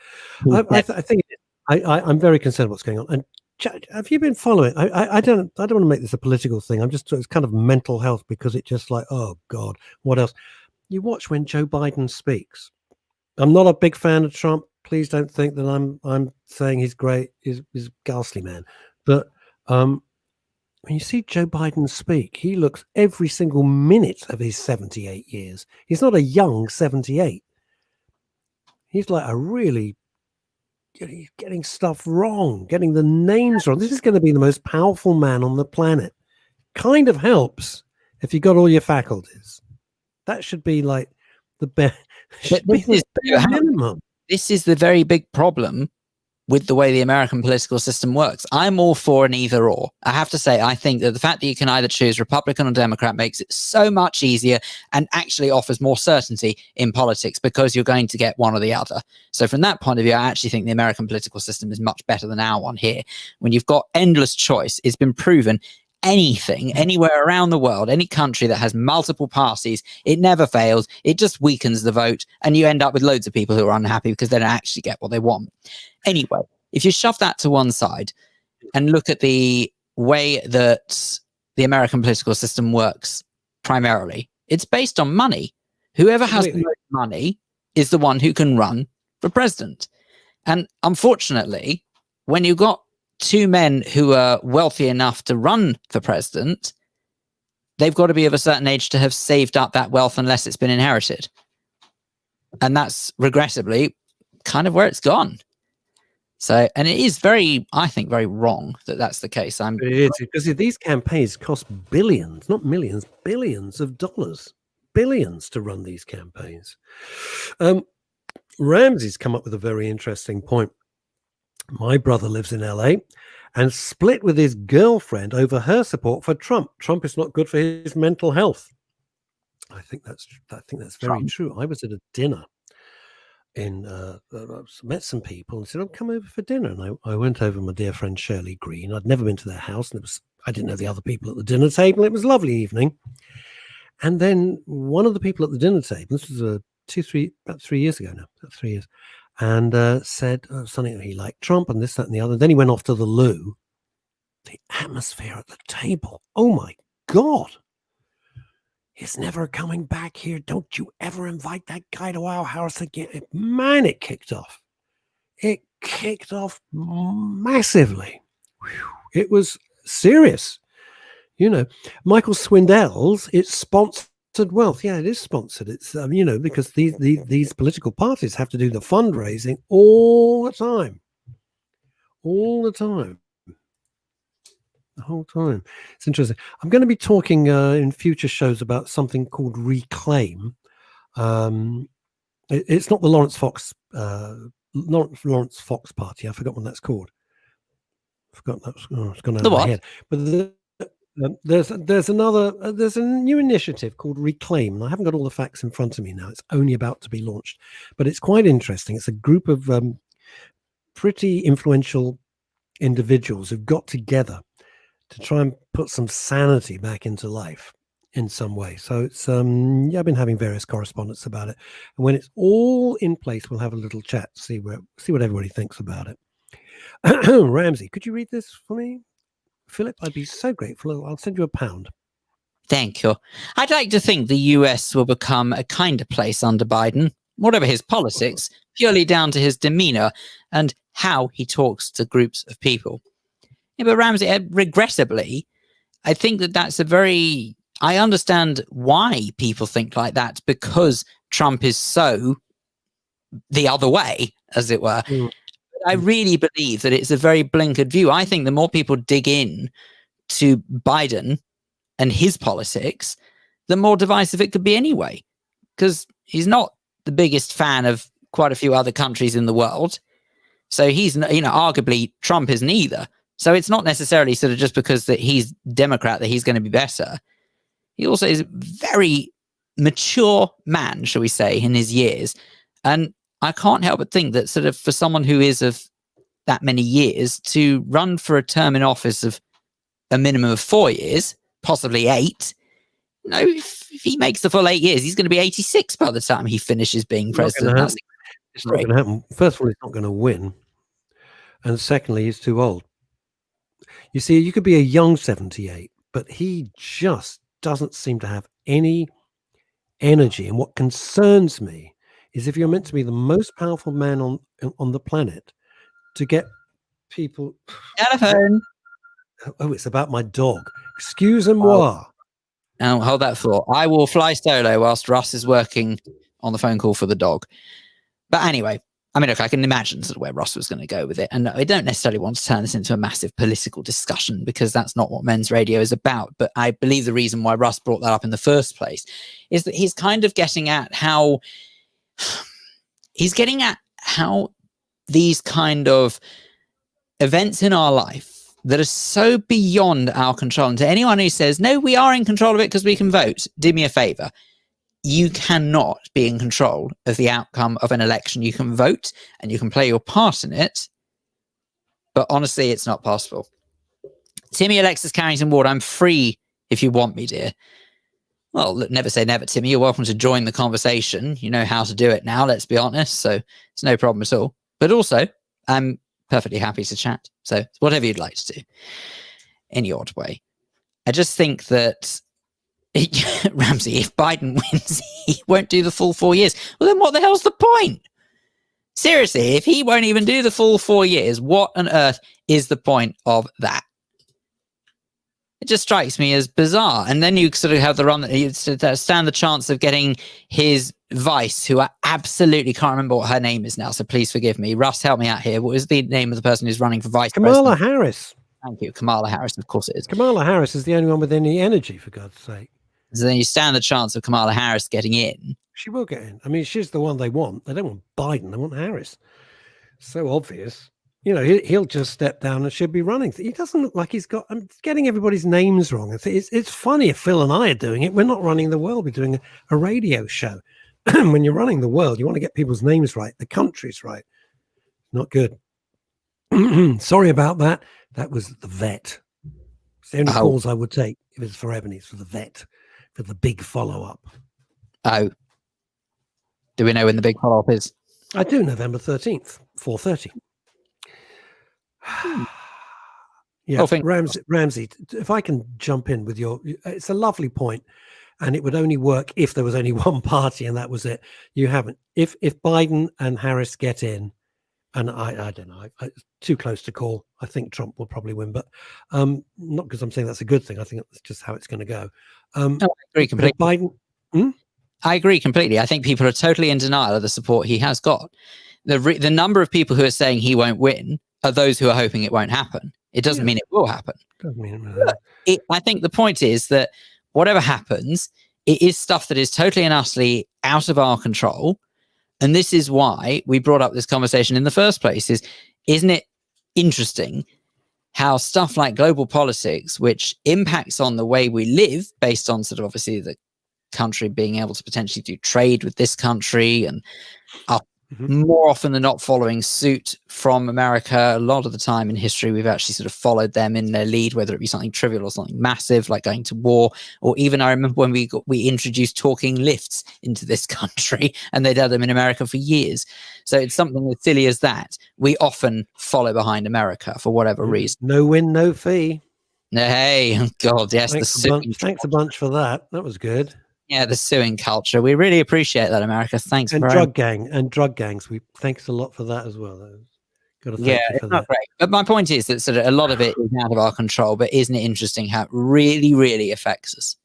I think I'm very concerned what's going on. And have you been following? I don't want to make this a political thing. It's kind of mental health, because it's just like, oh God, what else? You watch when Joe Biden speaks. I'm not a big fan of Trump. Please don't think that I'm saying he's great. He's a ghastly man. But when you see Joe Biden speak, he looks every single minute of his 78 years. He's not a young 78. He's like a really getting stuff wrong, getting the names wrong. This is going to be the most powerful man on the planet. Kind of helps if you got all your faculties. That should be like the best. This this is the very big problem with the way the American political system works. I'm all for an either or. I have to say, I think that the fact that you can either choose Republican or Democrat makes it so much easier and actually offers more certainty in politics because you're going to get one or the other. So from that point of view, I actually think the American political system is much better than our one here. When you've got endless choice, it's been proven anything, anywhere around the world, any country that has multiple parties, it never fails. It just weakens the vote and you end up with loads of people who are unhappy because they don't actually get what they want. Anyway, if you shove that to one side and look at the way that the American political system works primarily, it's based on money. Whoever has the most money is the one who can run for president. And unfortunately, when you've got two men who are wealthy enough to run for president, they've got to be of a certain age to have saved up that wealth unless it's been inherited. And that's regrettably kind of where it's gone. So, and it is very, I think, very wrong that that's the case. It is, because these campaigns cost billions, not millions, billions of dollars, billions to run these campaigns. Ramsey's come up with a very interesting point. My brother lives in LA and split with his girlfriend over her support for Trump. Trump is not good for his mental health. I think that's very true. I was at a dinner in met some people and said, "Oh, come over for dinner." And I went over with my dear friend Shirley Green. I'd never been to their house, and I didn't know the other people at the dinner table. It was a lovely evening. And then one of the people at the dinner table, this was about 3 years ago now, about 3 years, and said something that he liked Trump and this, that, and the other. Then he went off to the loo. The atmosphere at the table. Oh my God. He's never coming back here. Don't you ever invite that guy to our house again. Man, it kicked off. It kicked off massively. Whew. It was serious. You know, Michael Swindell's, it's sponsored wealth. Yeah, it is sponsored. It's, you know, because these political parties have to do the fundraising all the time. All the time. The whole time. It's interesting. I'm going to be talking in future shows about something called Reclaim. It's not the Lawrence Fox party. I forgot what that's called. I forgot that's it's gone out of my head. But there's a new initiative called Reclaim. And I haven't got all the facts in front of me now. It's only about to be launched, but it's quite interesting. It's a group of pretty influential individuals who've got together to try and put some sanity back into life in some way. So it's I've been having various correspondence about it, and when it's all in place, we'll have a little chat, see what everybody thinks about it. Ramsey, could you read this for me, Philip? I'd be so grateful. I'll send you £1. Thank you. I'd like to think the US will become a kinder place under Biden, whatever his politics, purely down to his demeanor and how he talks to groups of people. Yeah, but Ramsey, regrettably, I think that's I understand why people think like that, because Trump is so the other way, as it were. Mm. I really believe that it's a very blinkered view. I think the more people dig in to Biden and his politics, the more divisive it could be anyway, because he's not the biggest fan of quite a few other countries in the world. So he's, arguably Trump isn't either. So it's not necessarily sort of just because that he's Democrat that he's going to be better. He also is a very mature man, shall we say, in his years. And I can't help but think that sort of for someone who is of that many years to run for a term in office of a minimum of 4 years, possibly 8, if he makes the full 8 years, he's going to be 86 by the time he finishes being president. It's not going to happen. First of all, he's not going to win. And secondly, he's too old. You see, you could be a young 78, but he just doesn't seem to have any energy. And what concerns me is if you're meant to be the most powerful man on the planet, to get people... Telephone. Oh, it's about my dog. Excusez-moi. Now, hold that thought. I will fly solo whilst Russ is working on the phone call for the dog. But anyway, I mean, look, I can imagine sort of where Russ was going to go with it. And I don't necessarily want to turn this into a massive political discussion because that's not what men's radio is about. But I believe the reason why Russ brought that up in the first place is that he's kind of getting at how he's getting at how these kind of events in our life that are so beyond our control. And to anyone who says, no, we are in control of it because we can vote, do me a favor. You cannot be in control of the outcome of an election. You can vote and you can play your part in it, but honestly, it's not possible. Timmy Alexis Carrington Ward, I'm free if you want me, dear. Well, look, never say never, Timmy. You're welcome to join the conversation. You know how to do it now, let's be honest. So it's no problem at all. But also, I'm perfectly happy to chat. So whatever you'd like to do, any odd way. I just think that Ramsey, if Biden wins, he won't do the full 4 years. Well, then what the hell's the point? Seriously, if he won't even do the full 4 years, what on earth is the point of that? It just strikes me as bizarre. And then you sort of have the run that you stand the chance of getting his vice, who I absolutely can't remember what her name is now. So please forgive me. Russ, help me out here. What is the name of the person who's running for vice Kamala president? Harris. Thank you. Kamala Harris, of course it is. Kamala Harris is the only one with any energy, for God's sake. So then you stand the chance of Kamala Harris getting in. She will get in. I mean, she's the one they want. They don't want Biden. They want Harris. So obvious. You know, he'll just step down and should be running. He doesn't look like he's got... I'm getting everybody's names wrong. It's funny if Phil and I are doing it. We're not running the world. We're doing a radio show. When you're running the world, you want to get people's names right, the countries right. Not good. Sorry about that. That was the vet. It's the only calls I would take if it's for Ebony. It's for the vet, for the big follow-up. Oh. Do we know when the big follow-up is? I do, November 13th, 4:30. Yeah, Ramsey, if I can jump in with it's a lovely point, and it would only work if there was only one party and that was it. You haven't. If Biden and Harris get in, and I don't know, it's too close to call. I think Trump will probably win, but not because I'm saying that's a good thing. I think that's just how it's going to go. No, I agree completely. Biden. I agree completely. I think people are totally in denial of the support he has got. The number of people who are saying he won't win are those who are hoping it won't happen. It doesn't mean it will happen. Doesn't mean it will happen. I think the point is that whatever happens, it is stuff that is totally and utterly out of our control. And this is why we brought up this conversation in the first place. Isn't it interesting how stuff like global politics, which impacts on the way we live based on sort of obviously the country being able to potentially do trade with this country and more often than not following suit from America. A lot of the time in history, we've actually sort of followed them in their lead, whether it be something trivial or something massive, like going to war, or even I remember when we introduced talking lifts into this country, and they'd had them in America for years. So it's something as silly as that. We often follow behind America for whatever reason. No win, no fee. Hey, God, yes. Thanks a bunch for that. That was good. Yeah, the suing culture. We really appreciate that, America. Thanks. And drug gangs. Thanks a lot for that as well. Got to thank you for that. Great. But my point is that sort of a lot of it is out of our control. But isn't it interesting how it really, really affects us?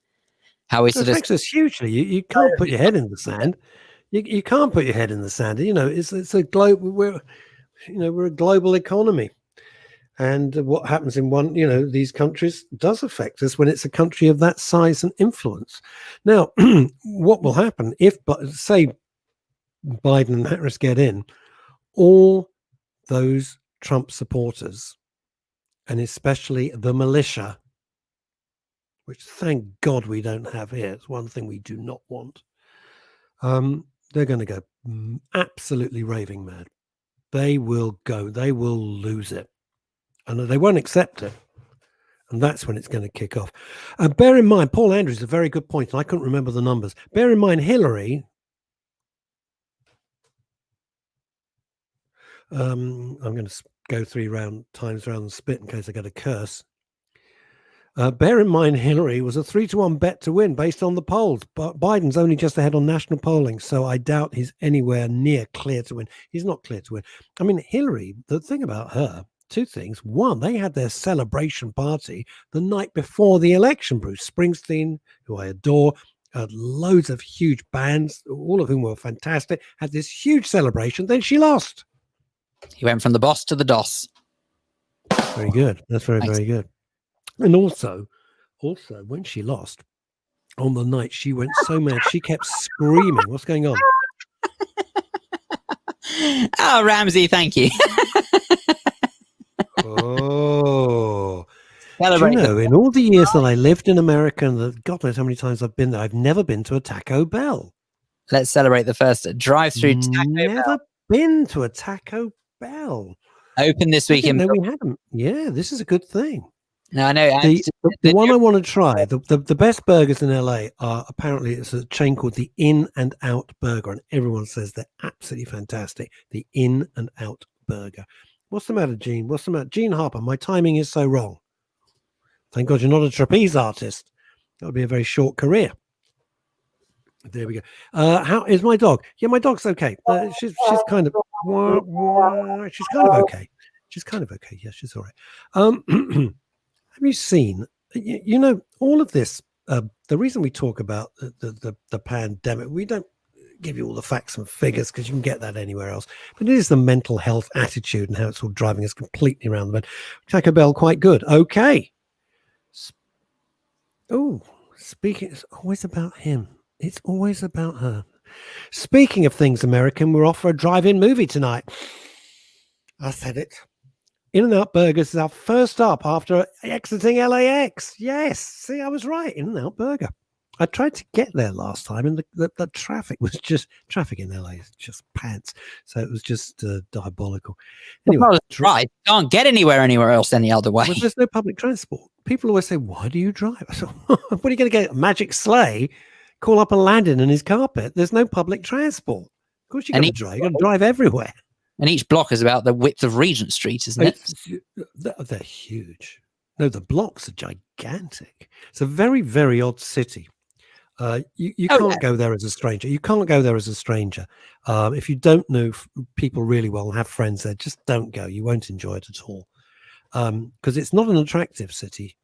How it affects us hugely. You can't put your head in the sand. You can't put your head in the sand. You know, it's a global. We're a global economy. And what happens in these countries does affect us when it's a country of that size and influence. Now, what will happen if, say, Biden and Harris get in, all those Trump supporters, and especially the militia, which thank God we don't have here, it's one thing we do not want, they're going to go absolutely raving mad. They will lose it. And they won't accept it. And that's when it's going to kick off. Bear in mind, Paul Andrews, a very good point. And I couldn't remember the numbers. Bear in mind, Hillary. I'm going to go 3 times around the spit in case I get a curse. Bear in mind, Hillary was a 3-1 bet to win based on the polls. But Biden's only just ahead on national polling. So I doubt he's anywhere near clear to win. He's not clear to win. I mean, Hillary, the thing about her, 2 things. One, they had their celebration party the night before the election. Bruce Springsteen, who I adore, had loads of huge bands, all of whom were fantastic, had this huge celebration. Then she lost. He went from the boss to the DOS. Very good. That's very good. And also, when she lost, on the night, she went so mad, she kept screaming. What's going on? Oh, Ramsey, thank you. Oh. Do you Celebrate know, in all the years that I lived in America, and God knows how many times I've been there, I've never been to a Taco Bell. Let's celebrate the first drive-through Taco Never been to a Taco Bell. open this I week didn't in. know we had them. Yeah, this is a good thing. No, I know. The one I want to try, the best burgers in LA are apparently it's a chain called the In and Out Burger, and everyone says they're absolutely fantastic. The In and Out Burger. What's the matter, Gene? What's the matter? Gene Harper, my timing is so wrong. Thank God you're not a trapeze artist. That would be a very short career. There we go. How is my dog? Yeah, my dog's okay. She's kind of she's kind of okay. She's kind of okay. Yeah, she's all right. Have you seen? You know, all of this. The reason we talk about the pandemic, we don't give you all the facts and figures because you can get that anywhere else. But it is the mental health attitude and how it's all driving us completely around the bend. Taco Bell, quite good. Okay. Oh, speaking, it's always about him. It's always about her. Speaking of things American, we're off for a drive-in movie tonight. I said it. In-N-Out Burgers is our first up after exiting LAX. Yes, see, I was right. In-N-Out Burger. I tried to get there last time, and the traffic was just traffic in LA is just pants. So it was just diabolical. Anyway, right, can't get anywhere else any other way. Well, there's no public transport. People always say, "Why do you drive?" I said, "What are you going to get? A magic sleigh? Call up Aladdin and his carpet? There's no public transport. Of course, you're going to drive. You're going to drive everywhere." And each block is about the width of Regent Street, isn't it? They're huge. No, the blocks are gigantic. It's a very, very odd city. You can't go there as a stranger. You can't go there as a stranger. If you don't know people really well and have friends there, just don't go. You won't enjoy it at all. Because it's not an attractive city.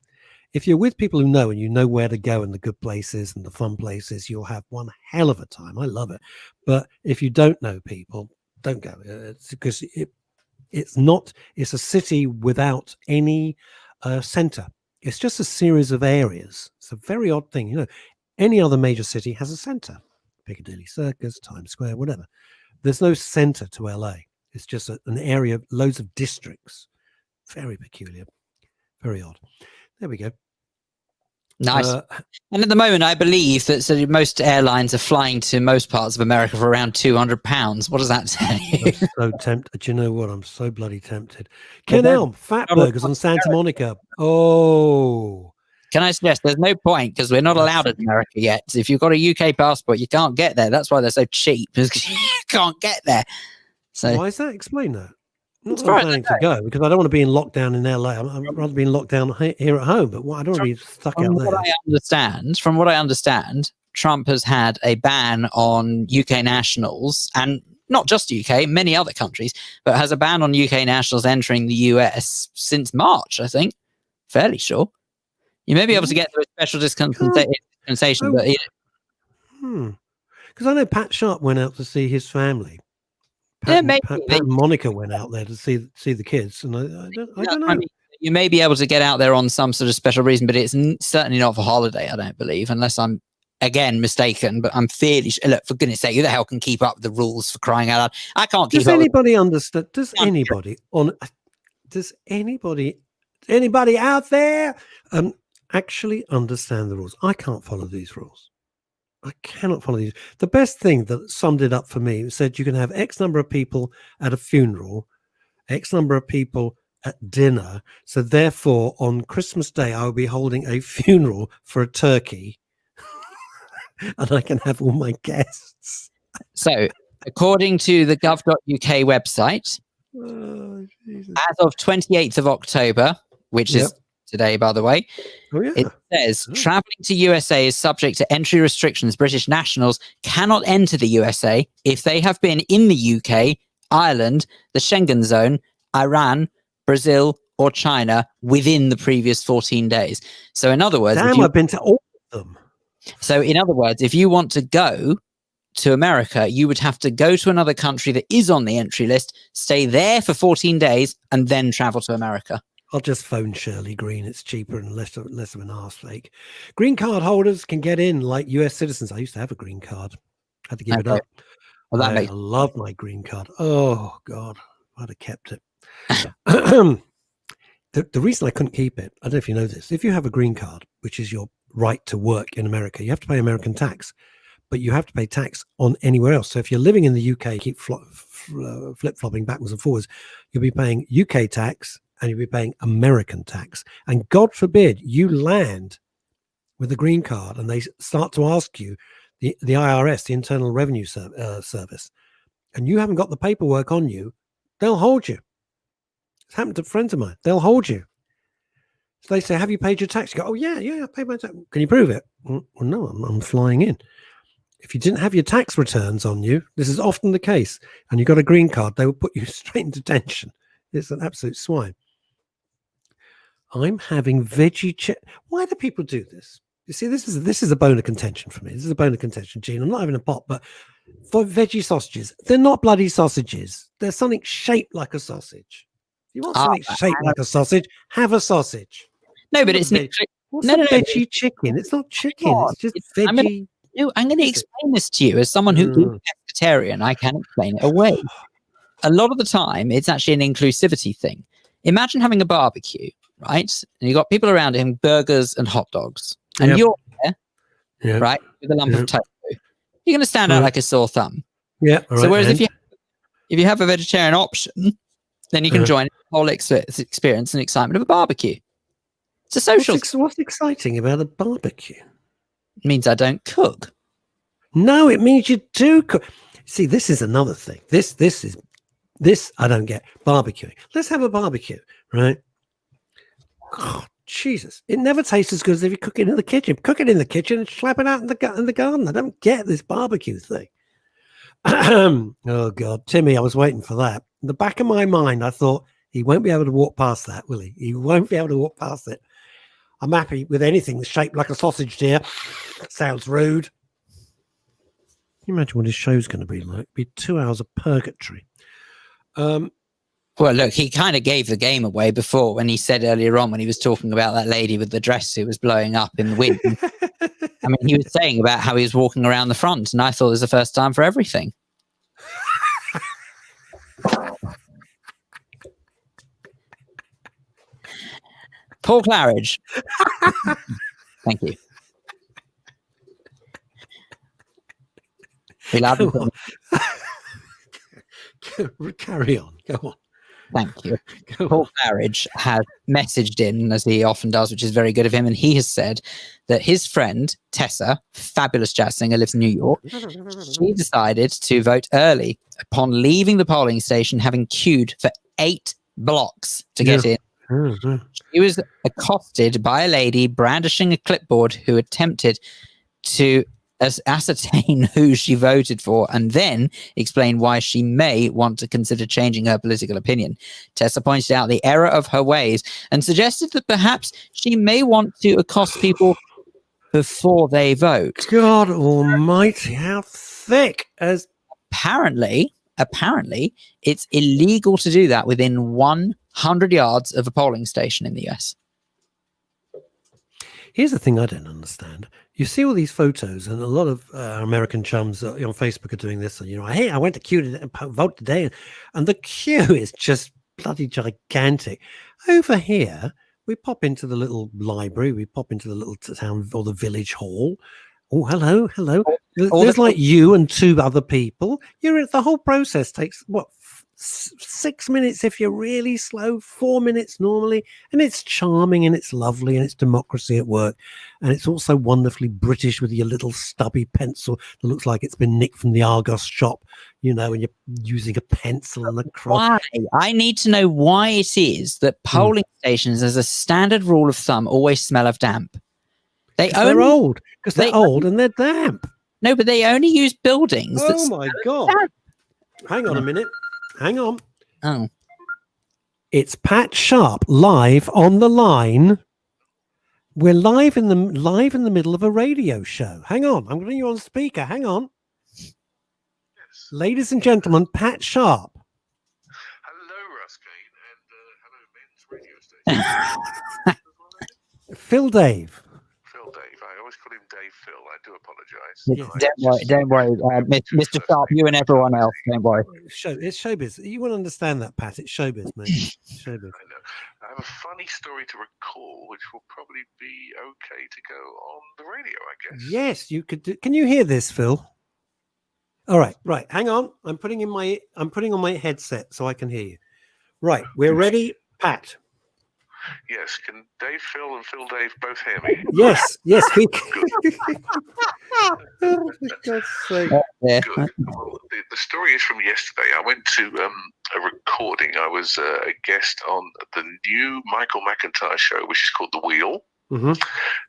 If you're with people who know and you know where to go and the good places and the fun places, you'll have one hell of a time. I love it. But if you don't know people, don't go. It's because it's a city without any center. It's just a series of areas. It's a very odd thing. You know, any other major city has a center. Piccadilly Circus, Times Square, whatever. There's no center to LA. It's just an area, loads of districts. Very peculiar. Very odd. There we go. Nice. And at the moment, I believe that most airlines are flying to most parts of America for around £200. What does that tell you? I'm so tempted. Do you know what? I'm so bloody tempted. Ken Elm, Fat Burgers on Santa Monica. Oh. Can I suggest there's no point because we're not allowed in America yet. If you've got a UK passport, you can't get there. That's why they're so cheap. Because you can't get there. So why is that? Explain that. Not that I'm planning to go because I don't want to be in lockdown in LA. I'd rather be in lockdown here at home, but I don't want to be stuck out there. From what I understand, Trump has had a ban on UK nationals, and not just UK, many other countries, but has a ban on UK nationals entering the US since March, I think. Fairly sure. You may be able to get a special dispensation, but because I know Pat Sharp went out to see his family. Pat and Monica went out there to see the kids, and I don't know. You may be able to get out there on some sort of special reason, but it's certainly not for holiday. I don't believe, unless I'm again mistaken. But I'm fairly look, for goodness' sake, who the hell can keep up with the rules for crying out loud? I can't keep. Does anybody understand? Does anybody out there actually understand the rules? I can't follow these rules. I cannot follow these. The best thing that summed it up for me said you can have X number of people at a funeral, X number of people at dinner. So therefore, on Christmas Day, I will be holding a funeral for a turkey and I can have all my guests. So according to the gov.uk website, as of 28th of October, which is today, by the way, it says traveling to USA is subject to entry restrictions. British nationals cannot enter the USA if they have been in the UK, Ireland, the Schengen zone, Iran, Brazil, or China within the previous 14 days. So in other words, I've been to all of them. So in other words, if you want to go to America, you would have to go to another country that is on the entry list, stay there for 14 days, and then travel to America. I'll just phone Shirley Green. It's cheaper and less of an arse fake. Green card holders can get in like US citizens. I used to have a green card. Had to give it up. Well, that I makes love my green card. Oh God, I'd have kept it. The reason I couldn't keep it, I don't know if you know this. If you have a green card, which is your right to work in America, you have to pay American tax, but you have to pay tax on anywhere else. So if you're living in the UK, keep flip-flopping backwards and forwards, you'll be paying UK tax and you'll be paying American tax. And God forbid you land with a green card and they start to ask you, the IRS, the Internal Revenue Service, and you haven't got the paperwork on you, they'll hold you. It's happened to friends of mine. They'll hold you. So they say, have you paid your tax? You go, oh, yeah, I paid my tax. Can you prove it? Well, no, I'm flying in. If you didn't have your tax returns on you, this is often the case, and you got a green card, they will put you straight in detention. It's an absolute swine. I'm having veggie chip. Why do people do this? You see, this is a bone of contention for me. This is a bone of contention, Gene. I'm not having a pop, but for veggie sausages, they're not bloody sausages. They're something shaped like a sausage. If you want something shaped like a sausage, have a sausage. no, but it's What's a veggie chicken? It's not chicken. It's just veggie. I'm going to explain this to you as someone who is pescatarian. I can explain it away. A lot of the time, it's actually an inclusivity thing. Imagine having a barbecue, right? And you've got people around him, burgers and hot dogs, and you're there, right, with a lump of tofu. You're going to stand out like a sore thumb. Yeah. So whereas if you have a vegetarian option, then you can join the whole experience and excitement of a barbecue. It's a social. What's exciting about a barbecue? It means I don't cook. No, it means you do cook. See, this is another thing. This I don't get. Barbecuing. Let's have a barbecue, right? Oh, Jesus. It never tastes as good as if you cook it in the kitchen. Cook it in the kitchen and slap it out in the garden. I don't get this barbecue thing. Oh, God. Timmy, I was waiting for that. In the back of my mind, I thought, he won't be able to walk past that, will he? He won't be able to walk past it. I'm happy with anything that's shaped like a sausage, dear. Sounds rude. Can you imagine what his show's going to be like? It'd be 2 hours of purgatory. Well, look, he kind of gave the game away before when he said earlier on when he was talking about that lady with the dress who was blowing up in the wind. I mean, he was saying about how he was walking around the front, and I thought it was the first time for everything. Paul Claridge. Thank you. We love you. Carry on. Go on. Thank you. Paul Claridge has messaged in, as he often does, which is very good of him, and he has said that his friend, Tessa, fabulous jazz singer, lives in New York. She decided to vote early upon leaving the polling station, having queued for 8 blocks to get in. She was accosted by a lady brandishing a clipboard who attempted to ascertain who she voted for and then explain why she may want to consider changing her political opinion. Tessa pointed out the error of her ways and suggested that perhaps she may want to accost people before they vote. God almighty, how thick. As apparently it's illegal to do that within 100 yards of a polling station in the US. Here's the thing I don't understand. You see all these photos, and a lot of American chums on Facebook are doing this. And, hey, I went to queue to vote today, and the queue is just bloody gigantic. Over here, we pop into the little library, we pop into the little town or the village hall. Oh, hello. There's like you and 2 other people. The whole process takes, 6 minutes if you're really slow, 4 minutes normally, and it's charming and it's lovely and it's democracy at work, and it's also wonderfully British with your little stubby pencil that looks like it's been nicked from the Argos shop, and you're using a pencil and a cross. Why? I need to know why it is that polling stations, as a standard rule of thumb, always smell of damp. They're old and they're damp. No, but they only use buildings. Oh my God! Damp. Hang on a minute. Hang on. Oh. It's Pat Sharp live on the line. We're live in the middle of a radio show. Hang on. I'm putting you on speaker. Hang on. Yes. Ladies and gentlemen, Pat Sharp. Hello, Russ, Kane, and hello, Men's Radio Station. Phil Dave. Phil Dave. I always call him Dave Phil. I do apologise. Yes. Don't worry, Mr. Sharp, you and everyone else. Don't worry. It's showbiz. You won't understand that, Pat. It's showbiz, mate. Showbiz. I know. I have a funny story to recall, which will probably be okay to go on the radio, I guess. Yes, you could do. Can you hear this, Phil? All right. Hang on. I'm putting on my headset so I can hear you. Right, we're ready, Pat. Yes, can Dave Phil and Phil Dave both hear me? Yes, we can. For God's sake. Yeah. Good. Well, the story is from yesterday. I went to a recording. I was a guest on the new Michael McIntyre show, which is called The Wheel. Mm-hmm.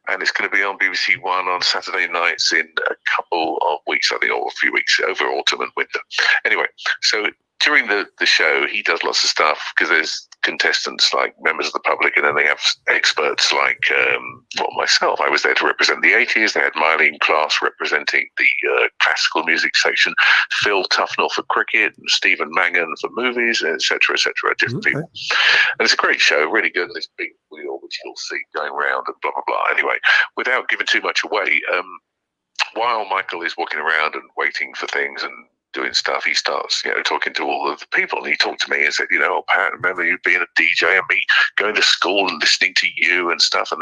And it's going to be on BBC One on Saturday nights in a couple of weeks, I think, or a few weeks over autumn and winter. Anyway, so during the show, he does lots of stuff because there's contestants like members of the public, and then they have experts like myself. I was there to represent the 80s. They had Mylene Class representing the classical music section, Phil Tufnell for cricket, and Stephen Mangan for movies, etc., different people. And it's a great show, really good. And this big wheel, which you'll see going round and blah, blah, blah. Anyway, without giving too much away, while Michael is walking around and waiting for things and doing stuff, he starts, talking to all of the people. And he talked to me and said, Pat, remember you being a DJ and me going to school and listening to you and stuff. And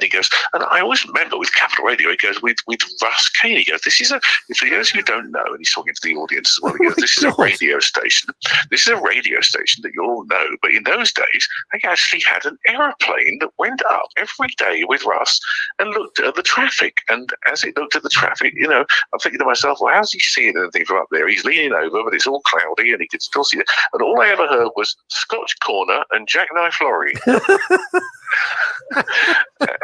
he goes, and I always remember with Capital Radio, he goes, with Russ Kane, he goes, this is for those who don't know, and he's talking to the audience as well, he goes, this is a radio station. This is a radio station that you'll all know. But in those days, they actually had an aeroplane that went up every day with Russ and looked at the traffic. And as it looked at the traffic, I'm thinking to myself, well, how's he seeing anything from up there? He's leaning over, but it's all cloudy and he can still see it. And all I ever heard was Scotch Corner and Jackknife Lorry.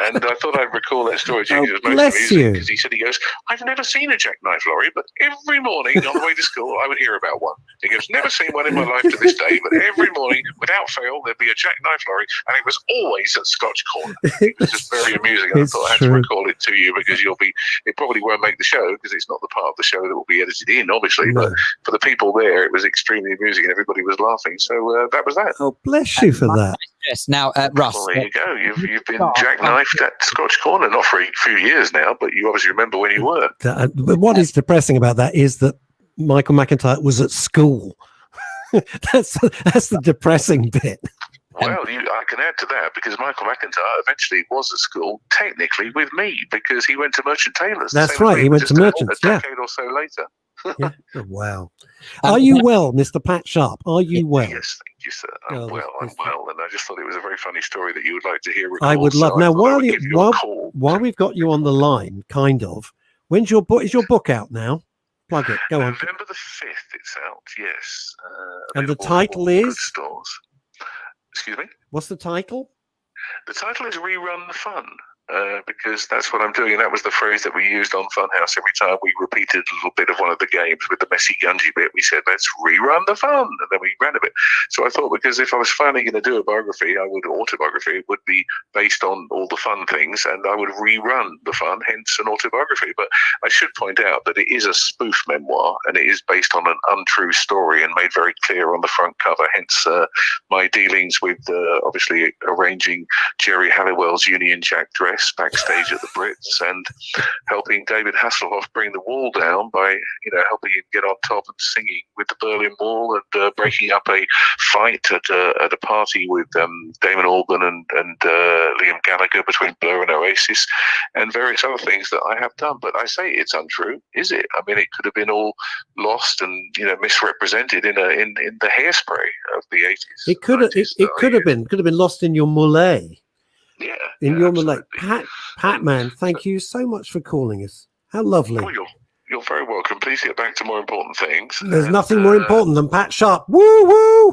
And I thought I'd recall that story to you. Bless you. Because he goes, I've never seen a Jackknife Lorry, but every morning on the way to school, I would hear about one. He goes, never seen one in my life to this day, but every morning, without fail, there'd be a Jackknife Lorry, and it was always at Scotch Corner. It was just very amusing. And I thought I had to recall it to you because it probably won't make the show because it's not the part of the show that will be edited in, obviously. No. But for the people there, it was extremely amusing and everybody was laughing. So that was that. Oh, bless you for that. Yes. Now, Russ. Well, there you go. You've been jackknifed at Scotch Corner, not for a few years now, but you obviously remember when you were. But what is depressing about that is that Michael McIntyre was at school. That's the depressing bit. Well, I can add to that because Michael McIntyre eventually was at school, technically with me, because he went to Merchant Taylors. That's right, he went to Merchants, a decade or so later. Yeah. Oh, wow. Are you well, Mr. Pat Sharp? Are you well? Yes, thank you, sir. I'm well, and I just thought it was a very funny story that you would like to hear. I would love. Now, while we've got you on the line, kind of, is your book out now? Plug it. Go on. November the 5th, it's out. Yes. And the title is? Stores. Excuse me? What's the title? The title is Rerun the Fun. Because that's what I'm doing. And that was the phrase that we used on Funhouse. Every time we repeated a little bit of one of the games with the messy Gungy bit, we said, let's rerun the fun. And then we ran a bit. So I thought, because if I was finally going to do a autobiography, it would be based on all the fun things, and I would rerun the fun, hence an autobiography. But I should point out that it is a spoof memoir, and it is based on an untrue story and made very clear on the front cover, hence my dealings with obviously arranging Jerry Halliwell's Union Jack dress backstage at the Brits and helping David Hasselhoff bring the wall down by helping him get on top and singing with the Berlin Wall and breaking up a fight at a party with Damon Albarn and Liam Gallagher between Blur and Oasis and various other things that I have done. But I say it's untrue, is it? I mean, it could have been all lost and misrepresented in the Hairspray of the 80s. It could have been lost in your mullet. Yeah, in your Malay. Pat, man, thank you so much for calling us. How lovely. Oh, you're very welcome. Please get back to more important things. There's nothing more important than Pat Sharp. Woo woo!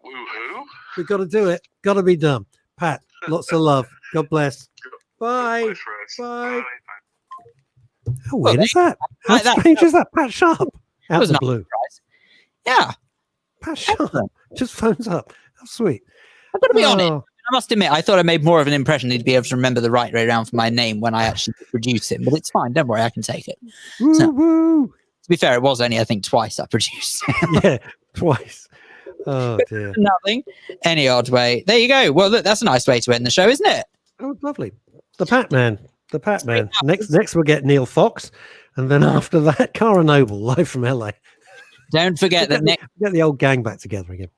Woo-hoo! We've got to do it. Got to be done. Pat, lots of love. God bless. Bye. Bye. How weird is that? How strange is that? Pat Sharp. Out of the blue. Yeah. Pat Sharp just phones up. How sweet. I've got to be honest. I must admit, I thought I made more of an impression he'd be able to remember the right way around for my name when I actually produce him. But it's fine. Don't worry. I can take it. Woo. To be fair, it was only, I think, twice I produced. Yeah, twice. Oh, dear. Nothing. Any odd way. There you go. Well, look, that's a nice way to end the show, isn't it? Oh, lovely. The Pat Man. The Pac-Man. Next we'll get Neil Fox, and then after that, Cara Noble live from LA. Don't forget that get the old gang back together again.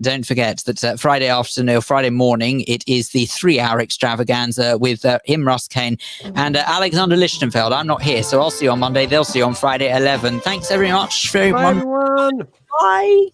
Don't forget that Friday afternoon, Friday morning, it is the 3-hour extravaganza with him, Russ, Kane, and Alexander Lichtenfeld. I'm not here, so I'll see you on Monday. They'll see you on Friday at 11. Thanks very much, Bye, everyone. Bye.